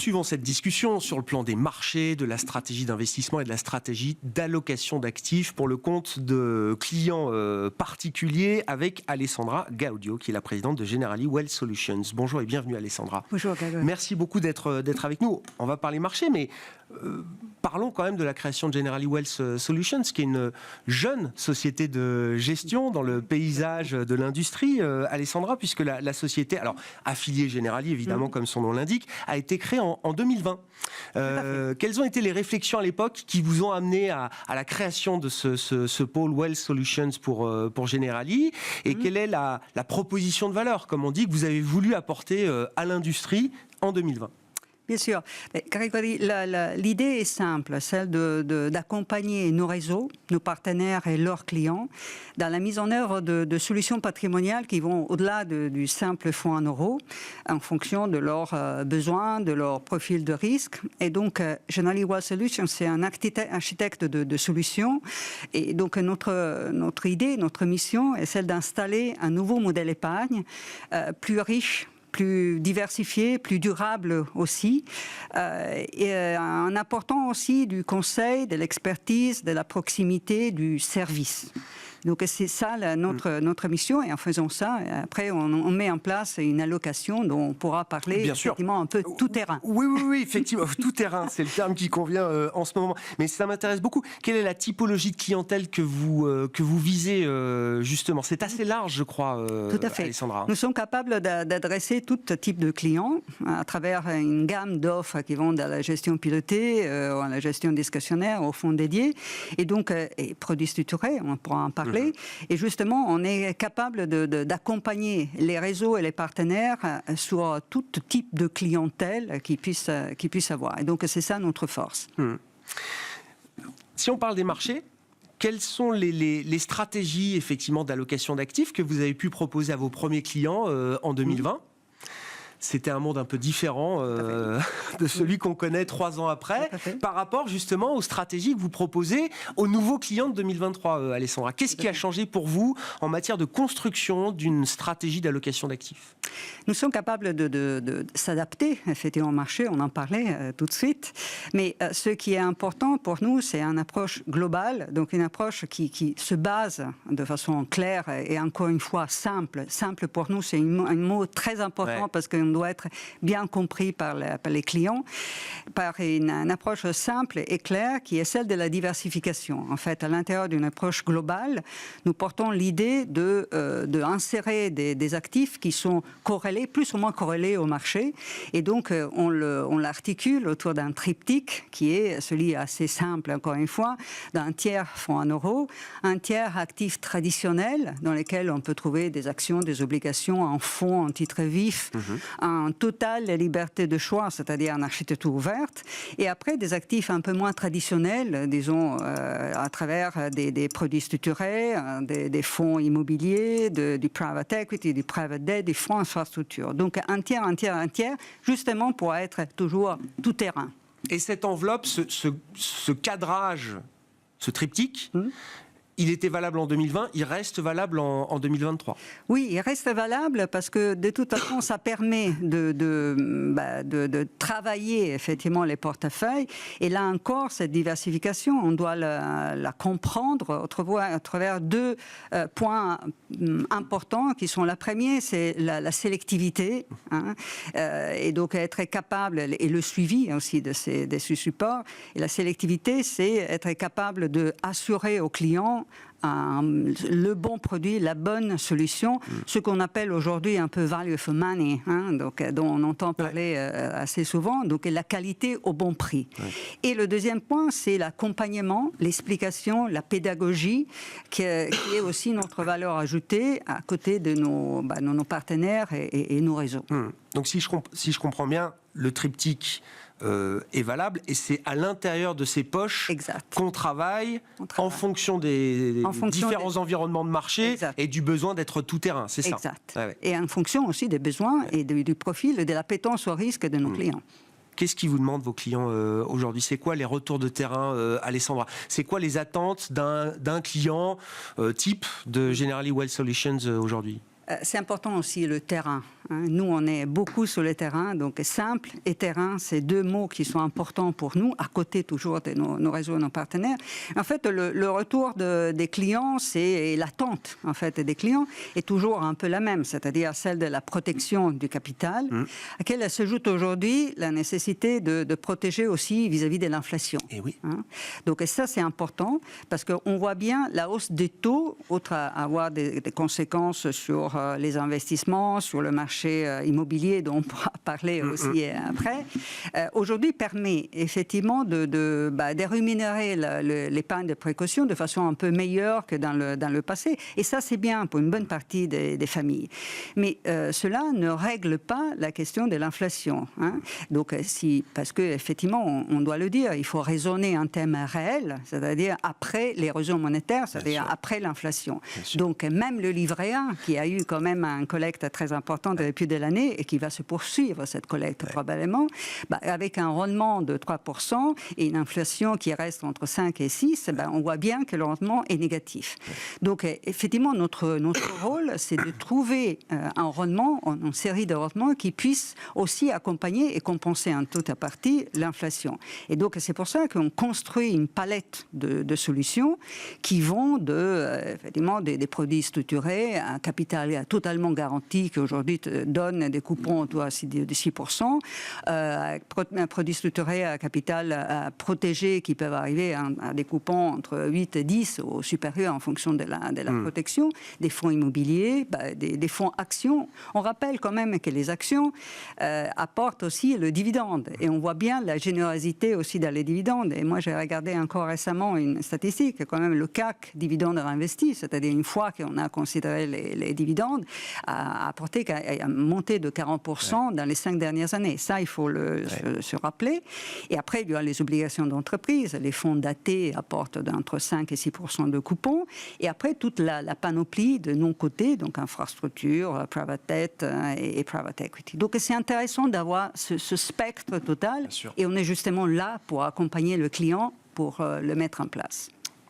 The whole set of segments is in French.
poursuivons cette discussion sur le plan des marchés, de la stratégie d'investissement et de la stratégie d'allocation d'actifs pour le compte de clients particuliers avec Alessandra Gaudio, qui est la présidente de Generali Wealth Solutions. Bonjour et bienvenue Alessandra. Bonjour Grégoire. Merci beaucoup d'être avec nous. On va parler marché, mais parlons quand même de la création de Generali Wealth Solutions, qui est une jeune société de gestion dans le paysage de l'industrie, Alessandra, puisque la société, alors affiliée Generali évidemment comme son nom l'indique, a été créée en 2020. Quelles ont été les réflexions à l'époque qui vous ont amené à la création de ce pôle Wealth Solutions pour Generali, et quelle est la proposition de valeur, comme on dit, que vous avez voulu apporter à l'industrie en 2020? Bien sûr. Grégory, l'idée est simple, celle d'accompagner nos réseaux, nos partenaires et leurs clients dans la mise en œuvre de solutions patrimoniales qui vont au-delà du simple fonds en euros, en fonction de leurs besoins, de leur profil de risque. Et donc, Generali Wealth Solutions, c'est un architecte de solutions. Et donc, notre idée, notre mission est celle d'installer un nouveau modèle épargne plus riche, plus diversifié, plus durable aussi, et en apportant aussi du conseil, de l'expertise, de la proximité, du service. Donc c'est ça notre mission, et en faisant ça, après on met en place une allocation dont on pourra parler effectivement un peu tout terrain. Oui, effectivement, tout terrain, c'est le terme qui convient en ce moment. Mais ça m'intéresse beaucoup. Quelle est la typologie de clientèle que vous visez justement? C'est assez large, je crois, tout à fait. Alessandra. Nous sommes capables d'adresser tout type de clients à travers une gamme d'offres qui vont de la gestion pilotée à la gestion discrétionnaire, aux fonds dédiés, et donc et produits structurés, on pourra en parler. Et justement, on est capable d'accompagner les réseaux et les partenaires sur tout type de clientèle qu'ils puissent avoir. Et donc, c'est ça notre force. Si on parle des marchés, quelles sont les stratégies effectivement d'allocation d'actifs que vous avez pu proposer à vos premiers clients en 2020 ? C'était un monde un peu différent de celui qu'on connaît 3 ans après, par rapport justement aux stratégies que vous proposez aux nouveaux clients de 2023, Alessandra. Qu'est-ce qui a changé pour vous en matière de construction d'une stratégie d'allocation d'actifs? Nous sommes capables de s'adapter effectivement au marché, on en parlait tout de suite, mais ce qui est important pour nous, c'est une approche globale, donc une approche qui se base de façon claire et encore une fois simple. Simple pour nous, c'est un mot très important parce qu'on doit être bien compris par les clients, par une approche simple et claire qui est celle de la diversification. En fait, à l'intérieur d'une approche globale, nous portons l'idée d'insérer des actifs qui sont corrélés, plus ou moins corrélés au marché, et donc on l'articule autour d'un triptyque qui est celui assez simple, encore une fois, d'un tiers fonds en euros, un tiers actifs traditionnels dans lesquels on peut trouver des actions, des obligations en fonds, en titres vifs, en totale liberté de choix, c'est-à-dire en architecture ouverte, et après des actifs un peu moins traditionnels, disons à travers des produits structurés, des fonds immobiliers, du private equity, du private debt, des fonds infrastructure. Donc un tiers, justement pour être toujours tout terrain. Et cette enveloppe, ce cadrage, ce triptyque, il était valable en 2020, il reste valable en 2023. Oui, il reste valable parce que de toute façon, ça permet de travailler effectivement les portefeuilles. Et là encore, cette diversification, on doit la comprendre à travers 2 points importants qui sont la première, c'est la sélectivité, et donc être capable, et le suivi aussi de ces supports. Et la sélectivité, c'est être capable d'assurer aux clients le bon produit, la bonne solution, ce qu'on appelle aujourd'hui un peu value for money, donc, dont on entend parler assez souvent, donc la qualité au bon prix. Et le deuxième point, c'est l'accompagnement, l'explication, la pédagogie, qui est aussi notre valeur ajoutée à côté de nos partenaires et nos réseaux. Donc si je comprends bien, le triptyque est valable, et c'est à l'intérieur de ces poches qu'on travaille en fonction des différents environnements de marché et du besoin d'être tout-terrain, c'est ça? Exact. Et en fonction aussi des besoins et du profil et de l'appétence au risque de nos clients. Qu'est-ce qu'ils vous demandent, vos clients, aujourd'hui? C'est quoi les retours de terrain, Alessandra? C'est quoi les attentes d'un client type de Generali Wealth Solutions aujourd'hui? C'est important aussi le terrain. Nous, on est beaucoup sur le terrain, donc simple et terrain, c'est deux mots qui sont importants pour nous, à côté toujours de nos réseaux, nos partenaires. En fait, le retour des clients, et l'attente en fait des clients est toujours un peu la même, c'est-à-dire celle de la protection du capital, à laquelle s'ajoute aujourd'hui la nécessité de protéger aussi vis-à-vis de l'inflation. Et oui. Donc ça, c'est important, parce qu'on voit bien la hausse des taux, outre à avoir des conséquences sur les investissements, sur le marché immobilier dont on pourra parler aussi après, aujourd'hui permet effectivement de rémunérer l'épargne de précaution de façon un peu meilleure que dans le passé. Et ça, c'est bien pour une bonne partie des familles. Mais cela ne règle pas la question de l'inflation. Donc, parce qu'effectivement, on doit le dire, il faut raisonner en termes réels, c'est-à-dire après l'érosion monétaire, c'est-à-dire après l'inflation. Donc, même le livret A, qui a eu quand même un collecte très important depuis de l'année et qui va se poursuivre, cette collecte probablement, avec un rendement de 3% et une inflation qui reste entre 5 et 6, on voit bien que le rendement est négatif. Donc, effectivement, notre rôle, c'est de trouver un rendement, une série de rendements qui puissent aussi accompagner et compenser en toute partie l'inflation. Et donc, c'est pour ça qu'on construit une palette de solutions qui vont effectivement, des produits structurés, un capital totalement garanti qui aujourd'hui donne des coupons autour de 6%, un produit structuré à capital protégé qui peuvent arriver à des coupons entre 8 et 10 ou supérieurs en fonction de la protection, des fonds immobiliers, des fonds actions. On rappelle quand même que les actions apportent aussi le dividende et on voit bien la générosité aussi dans les dividendes. Et moi, j'ai regardé encore récemment une statistique, quand même le CAC dividende réinvesti, c'est-à-dire une fois qu'on a considéré les dividendes, a apporté une montée de 40% dans les 5 dernières années. Ça, il faut se rappeler. Et après, il y a les obligations d'entreprise. Les fonds datés apportent entre 5 et 6% de coupons. Et après, toute la panoplie de non-cotés, donc infrastructure, private debt et private equity. Donc, c'est intéressant d'avoir ce spectre total. Et on est justement là pour accompagner le client pour le mettre en place.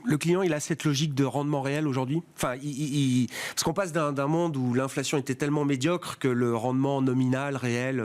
Le client, il a cette logique de rendement réel aujourd'hui. Enfin, parce qu'on passe d'un monde où l'inflation était tellement médiocre que le rendement nominal, réel,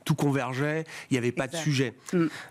tout convergeait, il n'y avait pas de sujet.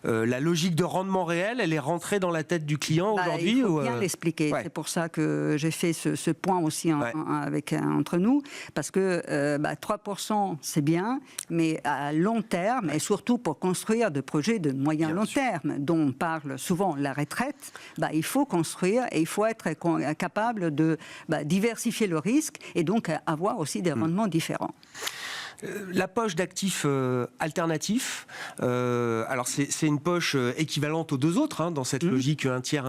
La logique de rendement réel, elle est rentrée dans la tête du client aujourd'hui. Il faut bien l'expliquer. C'est pour ça que j'ai fait ce point aussi entre nous, parce que 3% c'est bien, mais à long terme, et surtout pour construire des projets de moyen-long terme, dont on parle souvent la retraite, il faut construire et il faut être capable de diversifier le risque et donc avoir aussi des rendements différents. La poche d'actifs alternatifs, alors c'est une poche équivalente aux deux autres, dans cette logique un tiers,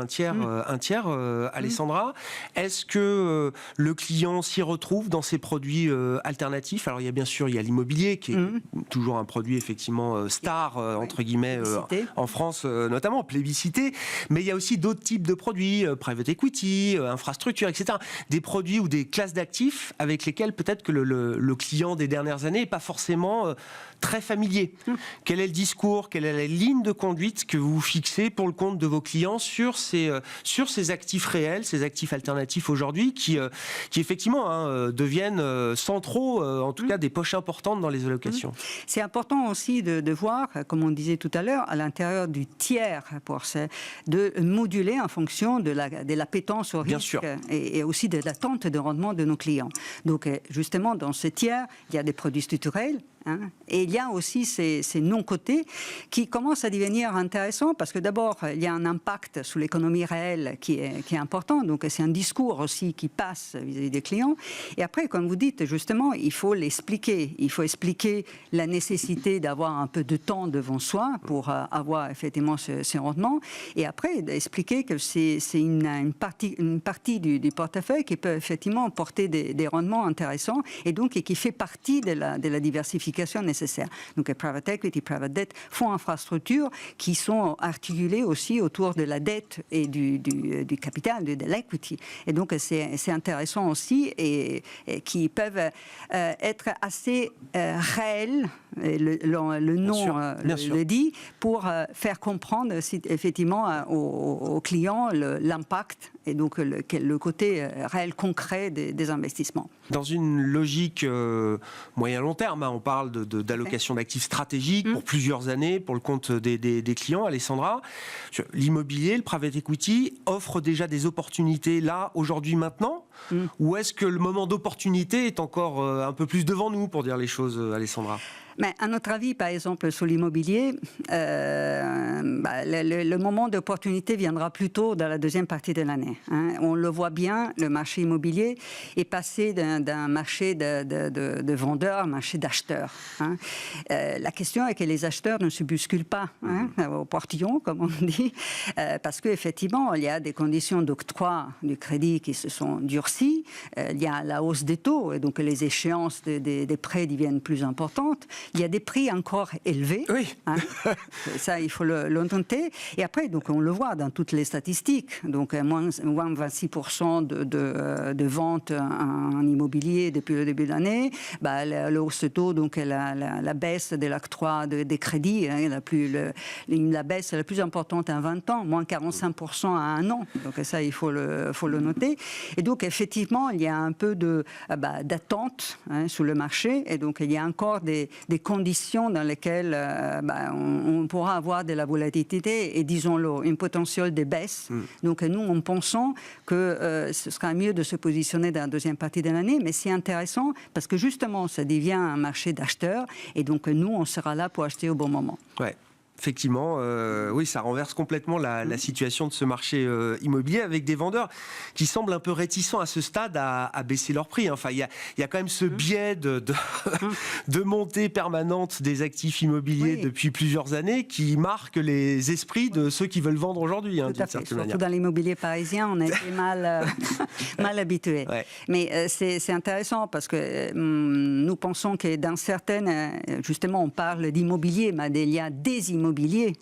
Alessandra. Est-ce que le client s'y retrouve dans ces produits alternatifs? Alors il y a bien sûr l'immobilier qui est toujours un produit effectivement star, entre guillemets, en France notamment, plébiscité, mais il y a aussi d'autres types de produits, private equity, infrastructure, etc. Des produits ou des classes d'actifs avec lesquels peut-être que le client des dernières années n'est pas forcément très familier. Quel est le discours, quelle est la ligne de conduite que vous fixez pour le compte de vos clients sur ces actifs réels, ces actifs alternatifs aujourd'hui qui effectivement deviennent centraux, en tout cas des poches importantes dans les allocations? C'est important aussi de voir, comme on disait tout à l'heure, à l'intérieur du tiers, de moduler en fonction de l'appétence au risque et aussi de l'attente de rendement de nos clients. Donc justement, dans ce tiers, il y a des produits structurels, et il y a aussi ces non-cotés qui commencent à devenir intéressants parce que d'abord, il y a un impact sur l'économie réelle qui est important. Donc, c'est un discours aussi qui passe vis-à-vis des clients. Et après, comme vous dites, justement, il faut l'expliquer. Il faut expliquer la nécessité d'avoir un peu de temps devant soi pour avoir effectivement ce rendement. Et après, expliquer que c'est une partie du portefeuille qui peut effectivement porter des rendements intéressants et donc qui fait partie de la diversification nécessaire. Donc, private equity, private debt, fonds infrastructures qui sont articulés aussi autour de la dette et du capital, de l'equity. Et donc, c'est intéressant aussi et qui peuvent être assez réels, le nom le dit, pour faire comprendre effectivement aux clients l'impact et donc le côté réel, concret des investissements. Dans une logique moyen-long terme, on parle d'allocation d'actifs stratégiques pour plusieurs années, pour le compte des clients. Alessandra, l'immobilier, le private equity offre déjà des opportunités là, aujourd'hui, maintenant, ou est-ce que le moment d'opportunité est encore un peu plus devant nous, pour dire les choses, Alessandra? Mais à notre avis, par exemple, sur l'immobilier, le moment d'opportunité viendra plutôt dans la deuxième partie de l'année. On le voit bien, le marché immobilier est passé d'un marché de vendeurs à un marché d'acheteurs. La question est que les acheteurs ne se bousculent pas au portillon, comme on dit, parce qu'effectivement, il y a des conditions d'octroi du crédit qui se sont durcies, il y a la hausse des taux, et donc les échéances des prêts deviennent plus importantes. Il y a des prix encore élevés. Oui. Ça, il faut le noter. Et après, donc, on le voit dans toutes les statistiques. Donc, moins 26% de ventes en immobilier depuis le début de l'année. Le hausse de taux, donc la baisse de l'octroi des crédits, la baisse la plus importante en 20 ans, moins 45% à un an. Donc, ça, il faut le noter. Et donc, effectivement, il y a un peu d'attente sur le marché. Et donc, il y a encore des conditions dans lesquelles on pourra avoir de la volatilité et, disons-le, un potentiel de baisse. Donc nous, on pensons que ce sera mieux de se positionner dans la deuxième partie de l'année, mais c'est intéressant parce que justement, ça devient un marché d'acheteurs et donc nous, on sera là pour acheter au bon moment. Ouais. Effectivement, oui, ça renverse complètement la situation de ce marché immobilier avec des vendeurs qui semblent un peu réticents à ce stade à baisser leur prix. Enfin, il y a quand même ce biais de montée permanente des actifs immobiliers depuis plusieurs années qui marque les esprits de ceux qui veulent vendre aujourd'hui, d'une certaine manière. Surtout dans l'immobilier parisien, on a été mal habitués. Ouais. Mais c'est intéressant parce que nous pensons que dans certaines, justement, on parle d'immobilier, mais il y a des immobiliers.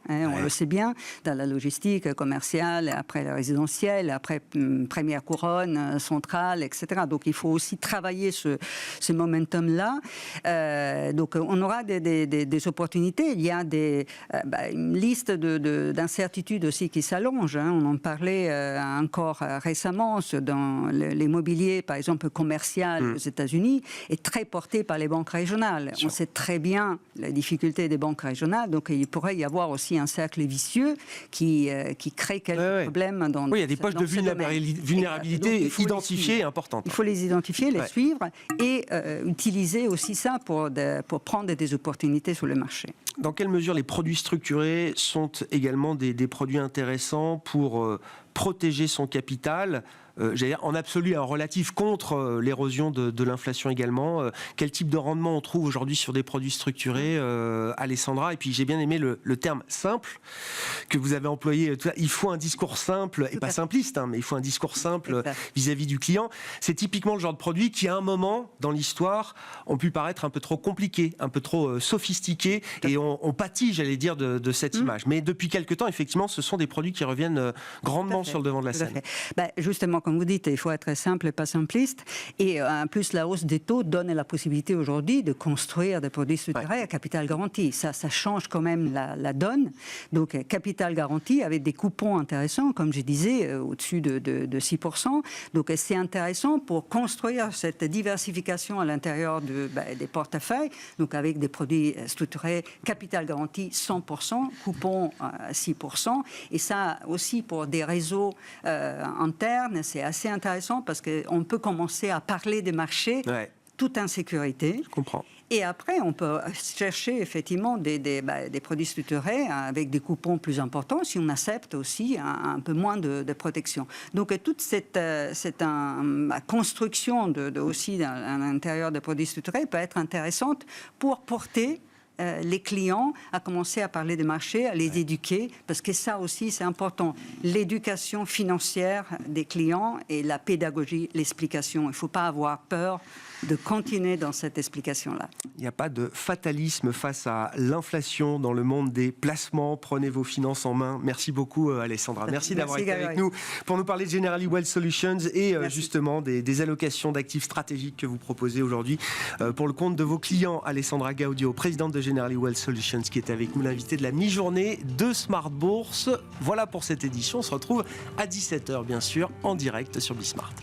On le sait bien, dans la logistique commerciale, après le résidentiel, après première couronne, centrale, etc. Donc il faut aussi travailler ce momentum-là. Donc on aura des opportunités. Il y a une liste d'incertitudes aussi qui s'allonge. On en parlait encore récemment dans l'immobilier, par exemple commercial aux États-Unis, est très porté par les banques régionales. On sait très bien la difficulté des banques régionales, donc il pourrait y avoir aussi un cercle vicieux qui crée quelques problèmes dans. Oui, il y a des poches de vulnérabilité identifiées et importantes. Il faut les identifier, les suivre et utiliser aussi ça pour prendre des opportunités sur le marché. Dans quelle mesure les produits structurés sont également des produits intéressants pour protéger son capital, en absolu et en relatif, contre l'érosion de l'inflation également? Quel type de rendement on trouve aujourd'hui sur des produits structurés, Alessandra? Et puis j'ai bien aimé le terme simple que vous avez employé. Il faut un discours simple, et pas simpliste, mais il faut un discours simple vis-à-vis du client. C'est typiquement le genre de produit qui, à un moment dans l'histoire, ont pu paraître un peu trop compliqués, un peu trop sophistiqués, et on pâtit, j'allais dire, de cette image. Mais depuis quelque temps, effectivement, ce sont des produits qui reviennent grandement sur le devant de la scène. Justement, comme vous dites, il faut être simple et pas simpliste. Et en plus, la hausse des taux donne la possibilité aujourd'hui de construire des produits structurés à capital garanti. Ça change quand même la donne. Donc, capital garanti avec des coupons intéressants, comme je disais, au-dessus de 6%. Donc, c'est intéressant pour construire cette diversification à l'intérieur des portefeuilles. Donc, avec des produits structurés, capital garanti 100%, coupons 6%. Et ça aussi pour des réseaux internes, c'est assez intéressant parce qu'on peut commencer à parler des marchés tout en sécurité. Je comprends. Et après, on peut chercher effectivement des produits structurés avec des coupons plus importants si on accepte aussi un peu moins de protection. Donc toute cette construction aussi à l'intérieur des produits structurés peut être intéressante pour porter les clients à commencer à parler des marchés, à les éduquer, parce que ça aussi c'est important. L'éducation financière des clients et la pédagogie, l'explication. Il ne faut pas avoir peur de continuer dans cette explication-là. Il n'y a pas de fatalisme face à l'inflation dans le monde des placements. Prenez vos finances en main. Merci beaucoup, Alessandra. Merci d'avoir été avec nous pour nous parler de Generali Wealth Solutions et justement des allocations d'actifs stratégiques que vous proposez aujourd'hui pour le compte de vos clients. Alessandra Gaudio, présidente de Generali Wealth Solutions qui est avec nous, l'invité de la mi-journée de Smart Bourse. Voilà pour cette édition. On se retrouve à 17h, bien sûr, en direct sur Bismart.